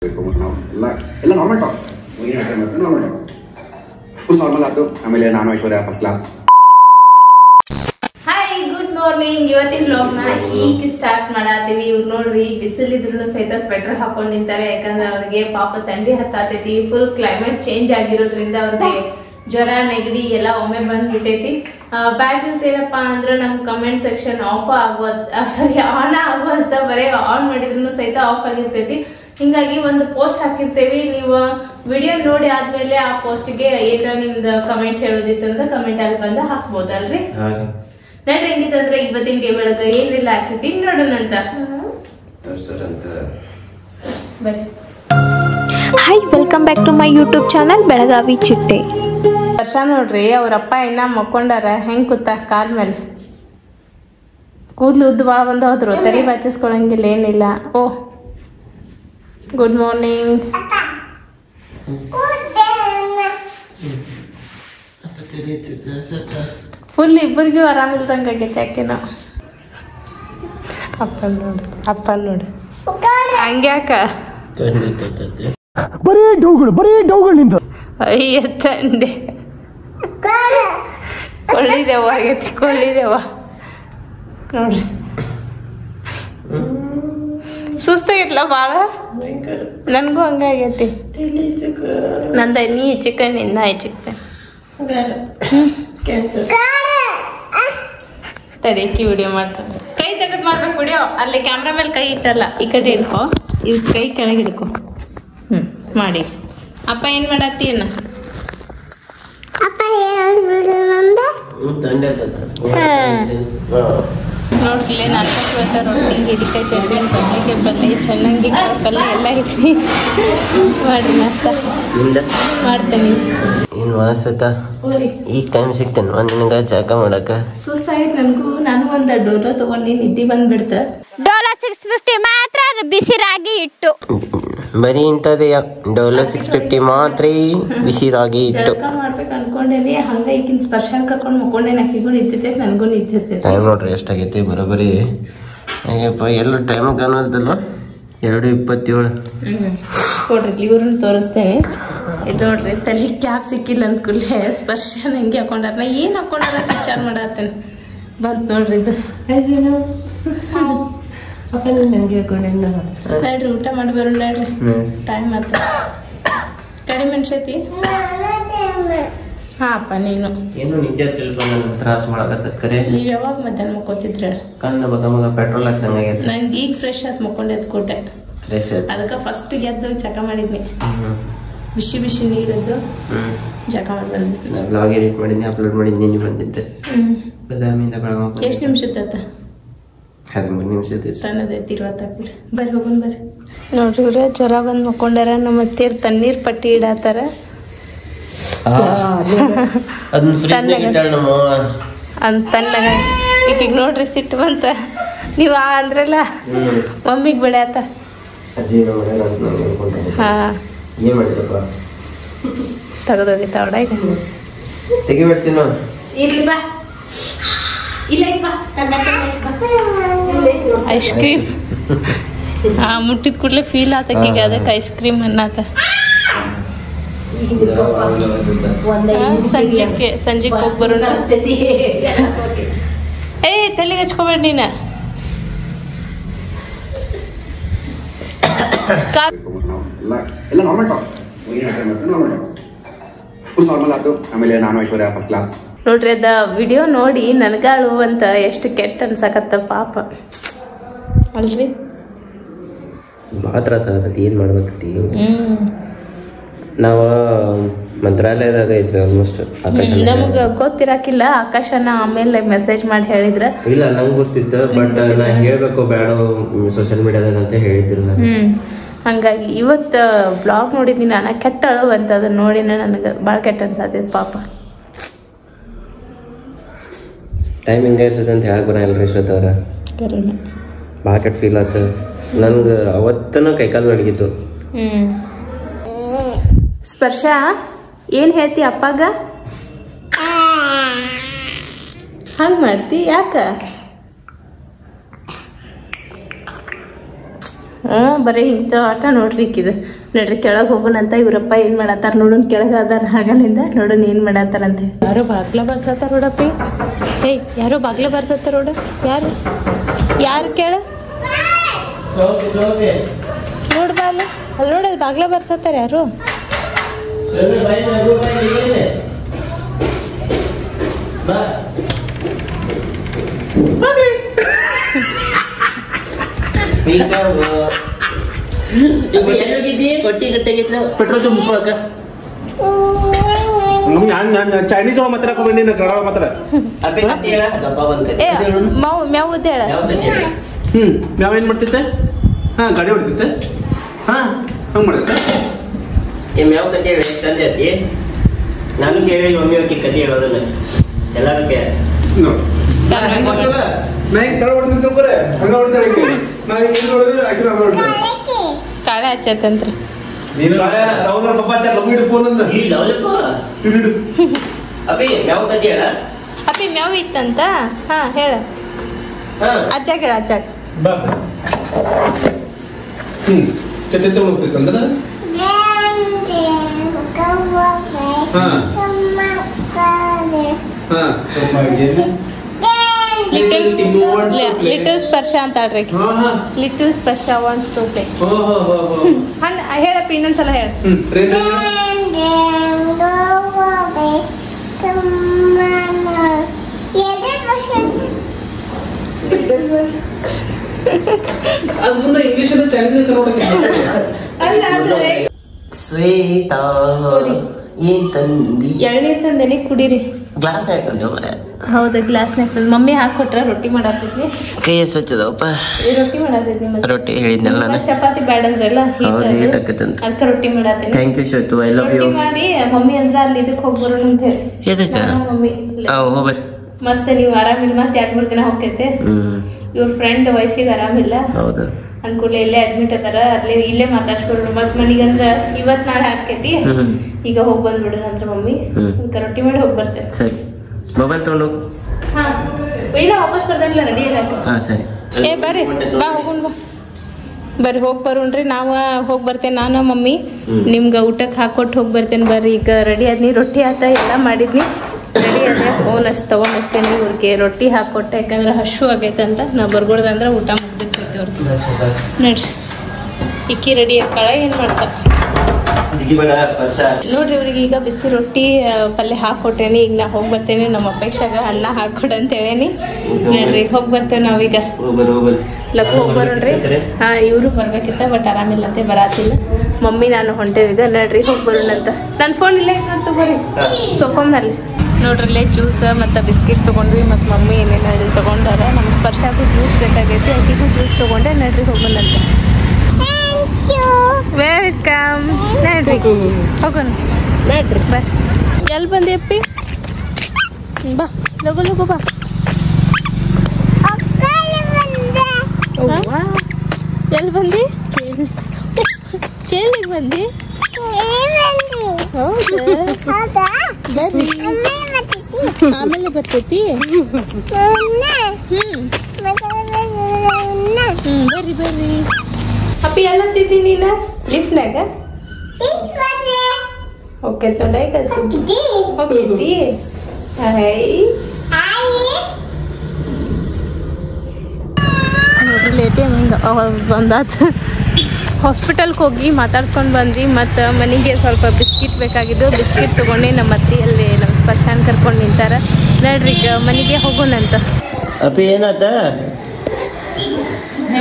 ಎಲ್ಲ normal talks normal talks full normal ಆಯ್ತು. ಆಮೇಲೆ ನಾನು Aishwarya first class. Hi good morning. ಇವತ್ತಿನ ವ್ಲಾಗ್ ನ ಈಗ ಸ್ಟಾರ್ಟ್ ಮಾಡಾತೀವಿ. ಇವ್ರು ನೋಡ್ರಿ ಬಿಸಿಲಿದ್ರು ಸಹಿತ ಸ್ವೆಟರ್ ಹಾಕೊಂಡ್ ನಿಂತಾರೆ. ಯಾಕಂದ್ರೆ ಅವ್ರಿಗೆ ಪಾಪ ಥಂಡಿ ಹತ್ತಾತೈತಿ. ಫುಲ್ ಕ್ಲೈಮೇಟ್ ಚೇಂಜ್ ಆಗಿರೋದ್ರಿಂದ ಅವ್ರಿಗೆ ಜ್ವರ ನೆಗಡಿ ಎಲ್ಲ ಒಮ್ಮೆ ಬಂದ್ಬಿಟ್ಟೈತಿ. ಬ್ಯಾಡ್ ನ್ಯೂಸ್ ಏನಪ್ಪಾ ಅಂದ್ರೆ ನಮ್ ಕಮೆಂಟ್ ಸೆಕ್ಷನ್ ಆನ್ ಆಗುವಂತ ಬರೀ ಆನ್ ಮಾಡಿದ್ರು ಸಹಿತ ಆಫ್ ಆಗಿರ್ತೈತಿ. ಹಿಂಗಾಗಿ ಒಂದು ಪೋಸ್ಟ್ ಹಾಕಿರ್ತೇವಿ. ನೀವು ವಿಡಿಯೋ ನೋಡಿ ಆದ್ಮೇಲೆ ಆ ಪೋಸ್ಟ್ಗೆ ಏನೋ ನಿಮ್ದು ಕಮೆಂಟ್ ಹೇಳೋದಿತ್ತಂದ್ರೆ ಕಮೆಂಟ್ ಅಲ್ಲಿ ಬಂದ ಹಾಕ್ಬೋದಲ್ರಿ. ನೋಡ್ರಿ ಹೆಂಗಿತ್ತಂದ್ರೆ ಇವತ್ತಿನ ಡೇ ಬೆಳಗ್ಗೆ ಏನೆಲ್ಲ ಹಾಕಿರ್ತೀನಿ ನೋಡೋಣ ಅಂತ. ಬರ್ರಿ. Hi, welcome back to my YouTube channel Belagavi ಚಿಟ್ಟೆ. ವರ್ಷ ನೋಡ್ರಿ ಅವ್ರಪ್ಪ ಇನ್ನ ಮಕ್ಕೊಂಡಾರ. ಹೆಂಗ್ ಕೂತ ಕಾಲ್ ಮೇಲೆ ಕೂದ್ಲು ಉದ್ದು ಬಾಳ ಬಂದ ಹೋದ್ರು. ತರಿ ಬಾಚಿಸ್ಕೊಳಂಗಿಲ್ಲ ಏನಿಲ್ಲ. ಓ ಗುಡ್ ಮಾರ್ನಿಂಗ್. ಫುಲ್ ಇಬ್ಬರಿಗೂ ಆರಾಮಿಲ್ದಂಗ ಆಗೈತೆ. ಯಾಕೆನೋ ಅಪ್ಪ ನೋಡು ಹಂಗ್ಯಾಕ ಅಯ್ಯ ತಂದೆ ಕೊಳ್ಳಿದೇವ ಆಗೈತಿ. ಕೊಳ್ಳಿದೇವ ನೋಡ್ರಿ ಸುಸ್ತಾಗೈತ್ಲ ಬಾಳ. ನನ್ಗೂ ಹಂಗಾಗೈತಿ. ನಂದ ನೀ ಚಿಕನ್ ನಿಂದ ಚಿಕನ್ ತಡಕಿ ವಿಡಿಯೋ ಮಾಡ್ತಾನೆ. ಕೈ ತೆಗೆದ್ ಮಾಡ್ಬೇಕು ವಿಡಿಯೋ. ಅಲ್ಲಿ ಕ್ಯಾಮ್ರಾ ಮೇಲೆ ಕೈ ಇಟ್ಟಲ್ಲ. ಈ ಕಡೆ ಹಿಡ್ಕೊ, ಇವ್ ಕೈ ಕೆಳಗೆ ಹಿಡ್ಕೊ. ಮಾಡಿ. ಅಪ್ಪ ಏನ್ ಮಾಡತ್ತಿ? ಏನ ನೋಡ್ರಿ ನಾಲ್ಕು ಇವತ್ತ ರೊಟ್ಟಿ, ಹಿರಿಕಾಯಿ ಚಟ್ನಿ, ಬದ್ನಿಕಾಯಿ ಪಲ್ಯ, ಚೆನ್ನಾಗಿ ಪಲ್ಯ ಎಲ್ಲ ಐತಿ. ಮಾಡ್ರಿ ನಾಷ್ಟ ಮಾಡ್ತೇನೆ. ಏನ್ ವಾಸತ ಈಗ ಟೈಮ್ ಸಿಗ್ತೇನೆ ನಿನಗ ಚಾಕ ಮಾಡಕ? ಸುಸ್ತಾಗೈತ್ ನನ್ಗೂ. ನಾನು ಒಂದ್ ಡೋಲೋ ತಗೊಂಡಿ ನಿದ್ದೆ ಬಂದ್ಬಿಡ್ತ. ಡೋಲೋ 650 ಮಾತ್ರ ಬಿಸಿ ರಾಗಿ ಇಟ್ಟು. ಬರೀ ಇಂಥದೆಯ ಡೋಲೋ 650 ಮಾತ್ರ ಬಿಸಿ ರಾಗಿ ಇಟ್ಟು. ಜಳಕ ಮಾಡ್ಬೇಕು ಅನ್ಕೊಂಡೇನಿ. ಹಂಗ ಈಗಿನ ಸ್ಪರ್ಶ ಕರ್ಕೊಂಡ್ ಮಕ್ಕೊಂಡೇನಿ. ಅಕ್ಕಿಗೂ ನಿಂತೈತೆ, ನನ್ಗೂ ನಿಂತೈತೆ. ಟೈಮ್ ನೋಡ್ರಿ ಎಷ್ಟಾಗೈತಿ ಬರೋಬರಿ. ಅಯ್ಯಪ್ಪ ಎಲ್ಲ ಟೈಮ್ ಕಾಣಲ್ದಲ್ವ? 2:27. ಕೊಡ್ರಿ ಇವ್ರನ್ನ ತೋರಿಸ್ತೇನೆ. ಇದು ನೋಡ್ರಿ ತಲೆ ಕ್ಯಾಪ್ ಸಿಕ್ಕಿಲ್ಲ ಅಂದ್ಕೂಡ್ಲೆ ಸ್ಪರ್ಶ ನಂಗೆ ಹಾಕೊಂಡಾರ. ನಾ ಏನ್ ಹಾಕೊಂಡಾರ ವಿಚಾರ ಮಾಡತ್ತೇನೆ. ಬಂತ್ ನೋಡ್ರಿ ಇದು. ನೋಡ್ರಿ ಊಟ ಮಾಡಿ ಬರೋಣ. ನೋಡ್ರಿ ಟೈಮ್ ಆತ. ಕಡಿಮೆ ಮನ್ಸೈತಿ. ಹಾ ಅಪ್ಪ ನೀನು ಏನು ನಿದ್ದೆ ತ್ರಾಸ ಮಾಡಕತ್ತ ಕರೆ. ನೀವ್ ಯಾವಾಗ ಮಧ್ಯಾಹ್ನ ಮಕ್ಕೋತಿದ್ರ? ಕಣ್ಣ ಮಗ ಪೆಟ್ರೋಲ್ ಹಾಕ್ದಂಗಾಗೈತಿ. ನಂಗೆ ಈಗ ಫ್ರೆಶ್ ಆತ್ ಮಕ್ಕೊಂಡೆ ಎದ್ ಕೊಟ್ಟೆ. ಅದಕ್ಕ ಫಸ್ಟ್ ಗೆದ್ದು ಜಕ ಮಾಡಿದ್ನಿ. ಬಿಸಿ ಬಿಸಿ ನೀರದ್ದು ಜಕ ಮಾಡಿ ಬಂದ್ಬಿಟ್ಟು ಬ್ಲಾಗ್ ಎಡಿಟ್ ಮಾಡಿದ್ನಿ, ಅಪ್ಲೋಡ್ ಮಾಡಿದ್ನಿ. ನೀನು ಬಂದಿದ್ದೆ ಬದಾಮಿಯಿಂದ ಬೆಳಗಾವಿ. ಎಷ್ಟು ನಿಮಿಷ ಆತ? 13 ನಿಮಿಷ. ಸಣ್ಣದೈತಿ 20 ಆಗ್ಬಿಡ್ರಿ. ಬರ್ರಿ ಹೋಗೋಣ ಬರ್ರಿ. ನೋಡ್ರಿ ಇವ್ರೆ ಜ್ವರ ಬಂದ್ ಮಕ್ಕೊಂಡಾರ. ನಮ್ಮ ಅತ್ತೆಯರ್ ತಣ್ಣೀರ್ ಪಟ್ಟಿ ಇಡಾತಾರ. ತಣ್ಣಗ ಈಗ ನೋಡ್ರಿ ಸಿಟ್ಟು ಬಂತ. ನೀವ್ ಅಂದ್ರಲ್ಲ ಮಮ್ಮಿಗ್ ಬೆಳೆಯತ್ತ. ಹಾ ತಗದೋಗಿತ್ತ ಅವಡ ಈಗ ತೆಗಿಬಿಡ್ತೀನೋ. ಇರ್ಲಿ ಬಾ. ಇಲ್ಲ ಐಸ್ ಕ್ರೀಮ್ ಮುಟ್ಟಿದ ಕೂಡಲೇ ಫೀಲ್ ಆತಕ್ಕೀಗ. ಅದಕ್ಕೆ ಐಸ್ ಕ್ರೀಮ್ ಅನ್ನತ. ಸಂಜೆಗೆ ಹೋಗಿ ಬರೋಣ. ಏ ತಲೆಗೆ ಹಚ್ಕೋಬೇಡ ನೀನ. ಎಲ್ಲ normal talks normal talks full normal ಆಯ್ತು. ಆಮೇಲೆ ನಾನು ಐಶ್ವರ್ಯ ಫಸ್ಟ್ ಕ್ಲಾಸ್. ನೋಡ್ರಿ ಅದ ವಿಡಿಯೋ ನೋಡಿ ನನ್ಗಾಳು ಅಂತ ಎಷ್ಟು ಕೆಟ್ಟ ಅನ್ಸಕತ್ತ. ಪಾಪ ಅಲ್ರಿ. ಭಾಳ ತ್ರಾಸ ಆಗತ್ತೆ. ಏನು ಮಾಡ್ಬೇಕತಿ? ನಾವು ಮಂತ್ರಾಲಯದಾಗ ಇದ್ವಿ ಆಲ್ಮೋಸ್ಟ್. ನಮಗ ಗೊತ್ತಿರಾಕಿಲ್ಲ. ಆಕಾಶನ ಆಮೇಲೆ ಮೆಸೇಜ್ ಮಾಡಿ ಹೇಳಿದ್ರ. ಇಲ್ಲ ನಂಗೆ ಗೊತ್ತಿತ್ತು, ಬಟ್ ನಾ ಹೇಳ್ಬೇಕು ಬೇಡ ಸೋಷಿಯಲ್ ಮೀಡಿಯಾದಾಗ ಅಂತ ಹೇಳಿದ್ರು ನಾನು. ಹಂಗಾಗಿ ಇವತ್ತ ಬ್ಲಾಗ್ ನೋಡಿದ್ನಿ ನಾನು. ಕೆಟ್ಟ ಅಳು ಅಂತ ಅದನ್ನ ನೋಡಿ ನನಗೆ ಭಾಳ ಕೆಟ್ಟ ಅನ್ಸಾತೈತಿ. ಪಾಪ ಟೈಮ್ ಹಿಂಗೆ ಇರ್ತದೆ ಅಂತ ಹೇಳಕ್ ಬರಲ್ಲ ಶ್ವೇತ ಅವ್ರ. ಭಾಳ ಕೆಟ್ಟ ಫೀಲ್ ಆಯ್ತು ನನ್ಗೆ. ಅವತ್ತನ ಕೈಕಾಲು ನಡಗಿತ್ತು. ಸ್ಪರ್ಶ ಏನ್ ಹೇಳ್ತಿ ಅಪ್ಪಾಗ? ಹಂಗ ಮಾಡ್ತಿ ಯಾಕ? ಬರೀ ಇಂಥ ಆಟ ನೋಡ್ರಿ ಈಕಿದು. ನೋಡ್ರಿ ಕೆಳಗೆ ಹೋಗೋಣಂತ ಇವ್ರಪ್ಪ ಏನ್ ಮಾಡತ್ತಾರ ನೋಡೋಣ. ಕೆಳಗೆ ಅದಾರ ಹಾಗಲಿಂದ ನೋಡೋಣ ಏನ್ ಮಾಡತ್ತಾರಂತ. ಯಾರೋ ಬಾಗ್ಲ ಬರ್ಸತ್ತಾರ ನೋಡಪ್ಪಿ. ಏಯ್ ಯಾರೋ ಬಾಗ್ಲ ಬರ್ಸತ್ತಾರ ನೋಡ. ಯಾರು ಕೇಳ ನೋಡ್ ಬಾ ಅಲ್ಲಿ ನೋಡ ಬಾಗ್ಲ ಬರ್ಸತ್ತಾರ ಯಾರು. ಪೆಟ್ರೋಲ್ ತುಂಬಿಸ್ಕೊಳಕ ಚೈನೀಸ್ ಒಳಗೆ ಮಾತ್ರ ಬಂದಿನ ಕನ್ನಡ ಮಾತ್ರ ಮ್ಯಾವ್ ಹೇಳ. ಮ್ಯಾವ್ ಏನ್ ಮಾಡ್ತಿತ್ತೆ? ಹಾ ಗಾಡಿ ಹೊಡ್ತಿತ್ತೆ. ಹಾ ಹಂಗ್ ಮಾಡತ್ತೆ. ಮ್ಯಾವ್ ಕತೆ ಹೇಳಿ ಚಂದ ಐತಿ. ನಾನು ಕೇಳಿ ಮಮ್ಮಿ ಹೋಗಿ ಕತೆ ಹೇಳೋದನ್ನ ಎಲ್ಲಾರು ನೋಡಿ ನಾ ಹಿಂಗ್ ಸಲ ಹೊಡ್ತೀನಿ ತಿಳ್ಕೊರೆ ಹಂಗ ಹೊಡ್ತಾಳೆ. ನಾ ಹಿಂಗ್ ಹೊಡೆದ್ರೆ ಆಕಿ ಹಂಗ ಹೊಡ್ತಾಳೆ. ಕಾಳೆ ಹಚ್ಚತ್ತಂತ್ರಿ. ನೀನು ರೌದ್ರ ಪಪ್ಪ ಚಾ ಲವ್ ಫೋನ್ ಅಂದ ಇಲ್ಲ ಅಪ್ಪಿ ಮ್ಯಾವ್ ಕತೆ ಹೇಳ. ಅಪ್ಪಿ ಮ್ಯಾವ್ ಇತ್ತಂತ. ಹಾ ಹೇಳ. ಅಚ್ಚಾಕ ಹೇಳ ಅಚ್ಚಾಕ. ಬಾ ಚತೆ ತಗೊಳ್ತಿತ್ತಂದ್ರ ಲಿಟಲ್ ಸ್ಪರ್ಶ ಅಂತಾಳ್ರಿ. ಲಿಟಲ್ ಸ್ಪರ್ಶ ವಾಂಟ್ಸ್ ಟು ಪ್ಲೇ. ಹೇಳಪ್ಪ ಇನ್ನೊಂದ್ಸಲ ಹೇಳ. ಮುಂದೆ ಇಂಗ್ಲಿಷ್ ಚೈನೀಸ್ ನೋಡಕ್ಕೆ ಶ್ವೇತಾ ಏನ್ ತಂದಿ? ಎಳ್ನೀರ್ ತಂದೇನಿ ಕುಡೀರಿ. ಗ್ಲಾಸ್ ಹಾಕಂದ್ರೆ ಹೌದಾ ಗ್ಲಾಸ್ನಾಗ ಮಮ್ಮಿ ಹಾಕೊಟ್ರ ರೊಟ್ಟಿ ಮಾಡಾತಿದ್ವಿ. ಕೈ ಎಷ್ಟೊತ್ತದಪ್ಪ ರೊಟ್ಟಿ ಮಾಡಾತಿದ್ವಿ. ರೊಟ್ಟಿ ಹೇಳಿದ್ನಲ್ಲ ನಾನು. ಚಪಾತಿ ಬ್ಯಾಡ ಅಂದ್ರಲ್ಲ ಅದಕ್ಕೆ ರೊಟ್ಟಿ ಮಾಡಾತೀನಿ. Thank you Shwetu, I love you. ಮಾಡಿ ಮಮ್ಮಿ ಅಂದ್ರ ಅಲ್ಲಿ ಇದಕ್ಕೆ ಹೋಗ್ಬರೋಣ ಅಂತ ಹೇಳಿ. ಎದಕ್ಕೆ ಮಮ್ಮಿ ಹೋಗ್ಬರ್ರಿ. ಮತ್ತೆ ನೀವು ಆರಾಮಿಲ್ಲ ಮತ್ತೆ 2-3 ದಿನ ಹೋಗ್ತೈತೆ. ಇವ್ರ ಫ್ರೆಂಡ್ ವೈಫಿಗೆ ಆರಾಮಿಲ್ಲ. ಹೌದಾ ಅನ್ಕೂಡ್ಲೆ ಇಲ್ಲೇ ಅಡ್ಮಿಟ್ ಅದಾರ. ಇಲ್ಲೇ ಮಾತಾಡ್ಸ್ಕೊಡ್ರು. ಮತ್ ಮನಿಗಂದ್ರ ಇವತ್ ನಾಳೆ ಹಾಕೈತಿ. ಈಗ ಹೋಗ್ ಬಂದ್ಬಿಡ್ರಿ ಅಂತ ಮಮ್ಮಿ. ರೊಟ್ಟಿ ಮಾಡಿ ಹೋಗಿ ಬರ್ತೇನೆ. ಸರಿ ಮೊಬೈಲ್ ತಗೊಂಡು ಹಾ ಇಲ್ಲ ವಾಪಸ್ ಬರ್ದಂಗಿಲ್ಲ ರೆಡಿ ಇಲ್ಲ. ಹಾ ಸರಿ. ಬರ್ರಿ ಬಾ ಹೋಗೋಣ ಬಾ. ಬರ್ರಿ ಹೋಗಿ ಬರೋಣ್ರಿ. ನಾವು ಹೋಗಿ ಬರ್ತೇನೆ ನಾನು ಮಮ್ಮಿ. ನಿಮ್ಗೆ ಊಟಕ್ಕೆ ಹಾಕೊಟ್ಟು ಹೋಗಿ ಬರ್ತೇನೆ ಬರ್ರಿ. ಈಗ ರೆಡಿ ಆದ್ನಿ. ರೊಟ್ಟಿ ಆತ ಎಲ್ಲ ಮಾಡಿದ್ನಿ. ರೆಡಿ ಆದ್ರೆ ಫೋನ್ ಅಷ್ಟು ತಗೊಂಡ್ ಹೋಗ್ತೇನೆ. ಇವ್ರಿಗೆ ರೊಟ್ಟಿ ಹಾಕೊಟ್ಟೆ ಯಾಕಂದ್ರೆ ಹಶು ಆಗೈತೆ ಅಂತ. ನಾ ಬರ್ಬೋದಂದ್ರೆ ಊಟ ಮುಗ್ದಿರ್ತೈತಿ ಅವ್ರದ್ದು. ನಡ್ರಿ ಇಕ್ಕಿ ರೆಡಿ ಆಕಳ ಏನ್ ಮಾಡ್ತಾರ ನೋಡ್ರಿ. ಇವ್ರಿಗೆ ಈಗ ಬಿಸಿ ರೊಟ್ಟಿ ಪಲ್ಯ ಹಾಕೊಟ್ಟೇನಿ. ಈಗ ನಾ ಹೋಗಿ ಬರ್ತೇನೆ. ನಮ್ಮ ಅಪೇಕ್ಷಾಗ ಅನ್ನ ಹಾಕೊಡ ಅಂತ ಹೇಳೇನಿ. ನೋಡ್ರಿ ಹೋಗಿ ಬರ್ತೇವೆ ನಾವೀಗ. ಲಘು ಹೋಗಿ ಬರೋಣ್ರಿ. ಹಾ ಇವ್ರು ಬರ್ಬೇಕಿತ್ತ ಬಟ್ ಆರಾಮಿಲ್ಲ ಅಂತ ಬರಾತಿಲ್ಲ. ಮಮ್ಮಿ ನಾನು ಹೊಂಟೇವೀಗ. ನೋಡ್ರಿ ಹೋಗಿ ಬರೋಣಂತ. ನನ್ನ ಫೋನ್ ಇಲ್ಲೇ ಇತ್ತು ತಗೋರಿ ಸೋಫಾ ಮೇಲೆ. ನೋಡ್ರಲ್ಲೇ ಜ್ಯೂಸ್ ಮತ್ತು ಬಿಸ್ಕಿಟ್ ತೊಗೊಂಡ್ವಿ. ಮತ್ತು ಮಮ್ಮಿ ಏನೇನು ಇಲ್ಲಿ ತೊಗೊಂಡಾರ. ನಮ್ಮ ಸ್ಪರ್ಶಕ್ಕೂ ಜ್ಯೂಸ್ ಬೇಕಾಗೈತಿ. ಅಕ್ಕಿಗೂ ಜ್ಯೂಸ್ ತೊಗೊಂಡೆ. ನೋಡ್ರಿ ಹೋಗೋಣಂತ. ವೆಲ್ಕಮ್. ನೋಡ್ರಿ ಹೋಗೋಣ. ನೋಡ್ರಿ ಬರ್ರಿ. ಎಲ್ಲಿ ಬಂದಿ ಅಪ್ಪಿ? ಬಾ ಲಗು ಲಗು ಬಾ. ಎಲ್ಲಿ ಬಂದಿ? ಕೇಳಿಗೆ ಬಂದಿ? ಹೌದಾ ಬರ್ರಿ. ಆಮೇಲೆ ಬರ್ತೈತಿ. ಬರ್ರಿ ಬರ್ರಿ. ಅಪ್ಪಿ ಎಲ್ಲತ್ತಿದ್ದಿ ನೀನ ಲಿಫ್ಟ್ನಾಗ? ಓಕೆ ತೊಂಡೈ ಕಲ್ಸಿದ್ದಿ ಹೋಗ್ತಿದ್ದಿ. ನೋಡ್ರಿ ಲೇಟೇ ಹಿಂಗೆ ಬಂದಾತ. ಹಾಸ್ಪಿಟಲ್ಗೆ ಹೋಗಿ ಮಾತಾಡ್ಸ್ಕೊಂಡು ಬಂದ್ವಿ. ಮತ್ತು ಮನೆಗೆ ಸ್ವಲ್ಪ ಬಿಸ್ಕಿಟ್ ಬೇಕಾಗಿದ್ದು. ಬಿಸ್ಕಿಟ್ ತೊಗೊಂಡು ನಮ್ಮ ಅತ್ತಿಯಲ್ಲಿ ನಮ್ಮ ಸ್ಪರ್ಶಾನ್ ಕರ್ಕೊಂಡು ನಿಂತಾರ. ನೋಡ್ರಿ ಈಗ ಮನೆಗೆ ಹೋಗೋಣಂತ. ಅಪ್ಪಿ ಏನಾತ?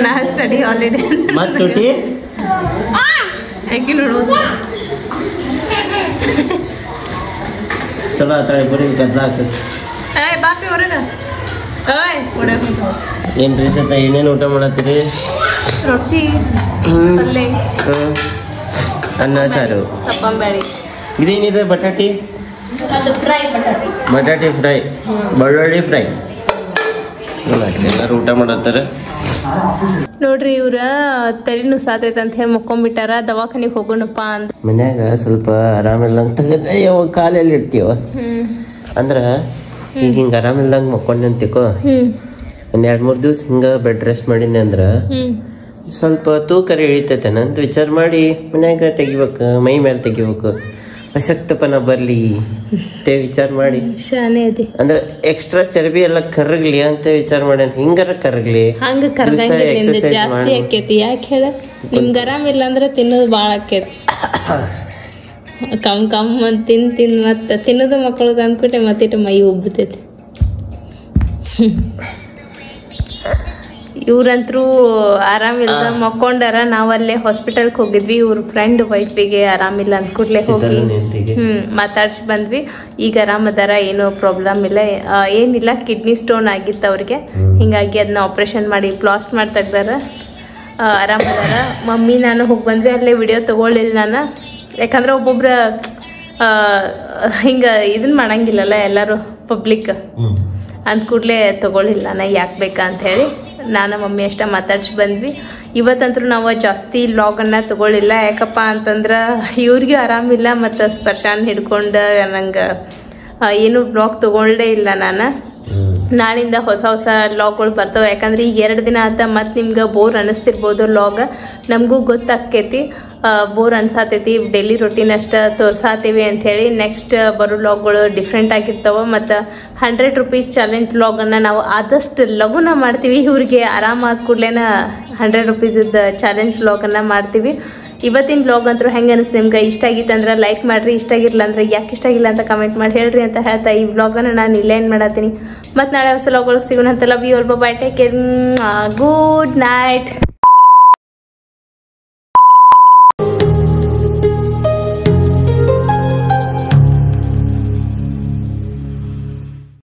ನಾ ಸ್ಟಡಿ ಆಲ್ರೆಡಿ ಮತ್ ಸುಟಿ ಹೆಂಗೆ ನೋಡೋದು. ಚಲೋ ಆತಾಳೆ ಬರೀ ಗದ್ದಲ ಆಗ್ತದೆ. ಬಾಪಿ ಹೊರಗೆ ಏನ್ರಿ ಸತ ಏನೇನು ಊಟ ಮಾಡತ್ತೀರಿ? ರೊಟ್ಟಿ ಪಲ್ಯ ಅನ್ನ ಸಾರು ಸಪ್ಪಂಬೇಳಿ. ಇದೇನಿದೆ? ಬಟಾಟಿ ಅದು ಫ್ರೈ. ಬಟಾಟಿ ಫ್ರೈ, ಬೆಳ್ಳುಳ್ಳಿ ಫ್ರೈ. ಎಲ್ಲರೂ ಊಟ ಮಾಡತ್ತಾರೆ ನೋಡ್ರಿ. ಇವ್ರ ತಲೆನೂ ಸಾತೈತೆ ಅಂತ ಹೇಳಿ ಮುಕ್ಕೊಂಡ್ಬಿಟ್ಟಾರ. ದವಾಖಾನಿಗೆ ಹೋಗೋಣಪ್ಪ ಅಂದ್ ಮನ್ಯಾಗ ಸ್ವಲ್ಪ ಆರಾಮಿಲ್ಲ ಅಂತ ಕಾಲೆಲ್ಲಿ ಇಡ್ತೀವ ಅಂದ್ರ ಈಗ ಹಿಂಗ ಆರಾಮಿಲ್ದಂಗ ಮಕ್ಕೊಂಡೆ ಅಂತಿಕೋ. ಒಂದ್ 2-3 ದಿವ್ಸ ಹಿಂಗ ಬೆಡ್ ರೆಸ್ಟ್ ಮಾಡಿದ್ನಿ ಅಂದ್ರ ಸ್ವಲ್ಪ ತೂಕ ಇಳಿತೈತೆ ಅಂತ ವಿಚಾರ ಮಾಡಿ ಮನ್ಯಾಗ ತೆಗಿಬೇಕು, ಮೈ ಮೇಲೆ ತೆಗಿಬೇಕು, ಅಶಕ್ತಪನ ಬರ್ಲಿ ಅಂತ ವಿಚಾರ ಮಾಡಿ ಶಾನೆ ಅದಿ ಅಂದ್ರೆ ಎಕ್ಸ್ಟ್ರಾ ಚರ್ಬಿ ಎಲ್ಲ ಕರಗ್ಲಿ ಅಂತ ವಿಚಾರ ಮಾಡ್ಯಾನ. ಹಿಂಗಾರ ಕರಗ್ಲಿ, ಹಂಗ ಕರ್ಗಂಗಿಲ್ಲ, ಜಾಸ್ತಿ ಆಕೇತಿ. ಯಾಕೆ ಹೇಳ, ನಿಮ್ಗೆ ಆರಾಮಿಲ್ಲ ಅಂದ್ರೆ ತಿನ್ನೋದು ಭಾಳ ಆಕೇತಿ. ಕಮ್ ತಿನ್ ಮತ್ತೆ ತಿನ್ನೋದು ಮಕ್ಕಳದು ಅಂದ್ಬಿಟ್ಟೆ ಮತ್ತಿಟ್ಟು ಮೈ ಉಬ್ಬತೈತಿ. ಇವ್ರಂತ್ರು ಆರಾಮಿಲ್ಲ ಮಕ್ಕೊಂಡಾರ. ನಾವಲ್ಲೇ ಹಾಸ್ಪಿಟಲ್ಗೆ ಹೋಗಿದ್ವಿ. ಇವ್ರ ಫ್ರೆಂಡ್ ವೈಫಿಗೆ ಆರಾಮಿಲ್ಲ ಅಂದ್ಕೂಡ್ಲೆ ಹೋಗಿ ಮಾತಾಡ್ಸಿ ಬಂದ್ವಿ. ಈಗ ಆರಾಮದಾರ, ಏನೋ ಪ್ರಾಬ್ಲಮ್ ಇಲ್ಲ, ಏನಿಲ್ಲ. ಕಿಡ್ನಿ ಸ್ಟೋನ್ ಆಗಿತ್ತು ಅವ್ರಿಗೆ, ಹಿಂಗಾಗಿ ಅದನ್ನ ಆಪ್ರೇಷನ್ ಮಾಡಿ ಪ್ಲಾಸ್ಟ್ ಮಾಡಿ ತೆಗ್ದಾರ. ಆರಾಮದಾರ. ಮಮ್ಮಿ ನಾನು ಹೋಗಿ ಬಂದ್ವಿ. ಅಲ್ಲೇ ವಿಡಿಯೋ ತಗೊಳ್ಳಿಲ್ಲ ನಾನು, ಯಾಕಂದ್ರೆ ಒಬ್ಬೊಬ್ರ ಹಿಂಗೆ ಇದನ್ನ ಮಾಡಂಗಿಲ್ಲಲ್ಲ ಎಲ್ಲರೂ ಪಬ್ಲಿಕ್ ಅಂದ್ಕೂಡ್ಲೆ ತಗೊಳ್ಳಿಲ್ಲ ನಾನು, ಯಾಕೆ ಬೇಕಾ ಅಂತ ಹೇಳಿ ನಾನು ಮಮ್ಮಿ ಅಷ್ಟ ಮಾತಾಡ್ಸಿ ಬಂದ್ವಿ. ಇವತ್ತಂತೂ ನಾವು ಜಾಸ್ತಿ ಲಾಗನ್ನು ತಗೊಳ್ಳಿಲ್ಲ. ಯಾಕಪ್ಪ ಅಂತಂದ್ರೆ ಇವ್ರಿಗೆ ಆರಾಮಿಲ್ಲ ಮತ್ತು ಸ್ಪರ್ಶಾನ್ ಹಿಡ್ಕೊಂಡು ನಂಗೆ ಏನು ಬ್ಲಾಗ್ ತಗೊಳ್ಳೇ ಇಲ್ಲ ನಾನು. ನಾಳಿಂದ ಹೊಸ ಲಾಗ್ಗಳು ಬರ್ತವೆ. ಯಾಕಂದ್ರೆ ಈಗ 2 ದಿನ ಆತ ಮತ್ತು ನಿಮ್ಗೆ ಬೋರ್ ಅನ್ನಿಸ್ತಿರ್ಬೋದು ಲಾಗ್, ನಮಗೂ ಗೊತ್ತಾಕೈತಿ. ಬೋರ್ ಅನ್ಸಾತೈತಿ, ಡೈಲಿ ರೊಟೀನ್ ಅಷ್ಟ ತೋರ್ಸಾತೀವಿ ಅಂಥೇಳಿ. ನೆಕ್ಸ್ಟ್ ಬರೋ ಲಾಗ್ಗಳು ಡಿಫ್ರೆಂಟ್ ಆಗಿರ್ತಾವ. ಮತ್ತು 100 ರೂಪೀಸ್ ಚಾಲೆಂಜ್ ಲಾಗನ್ನು ನಾವು ಆದಷ್ಟು ಲಘುನ ಮಾಡ್ತೀವಿ. ಇವ್ರಿಗೆ ಆರಾಮಾದ ಕೂಡಲೇನ 100 ರೂಪೀಸದ ಚಾಲೆಂಜ್ ಲಾಗನ್ನು ಮಾಡ್ತೀವಿ. ಇವತ್ತಿನ ಬ್ಲಾಗ್ ಅಂತೂ ಹೆಂಗೆ ಅನಿಸ್ತು ನಿಮ್ಗೆ? ಇಷ್ಟ ಆಗಿತ್ತು ಅಂದ್ರೆ ಲೈಕ್ ಮಾಡಿರಿ, ಇಷ್ಟ ಆಗಿರಲಿಲ್ಲ ಅಂದ್ರೆ ಯಾಕೆ ಇಷ್ಟ ಆಗಿಲ್ಲ ಅಂತ ಕಮೆಂಟ್ ಮಾಡಿ ಹೇಳ್ರಿ ಅಂತ ಹೇಳ್ತಾ ಈ ಬ್ಲಾಗನ್ನು ನಾನು ಇಲ್ಲೇ ಏನು ಮಾಡತ್ತೀನಿ. ಮತ್ತು ನಾಳೆ ಹೊಸ ಲಾಗ್ ಒಳಗೆ ಸಿಗೋಣ ಅಂತ. Love you all, bye, take care, good night.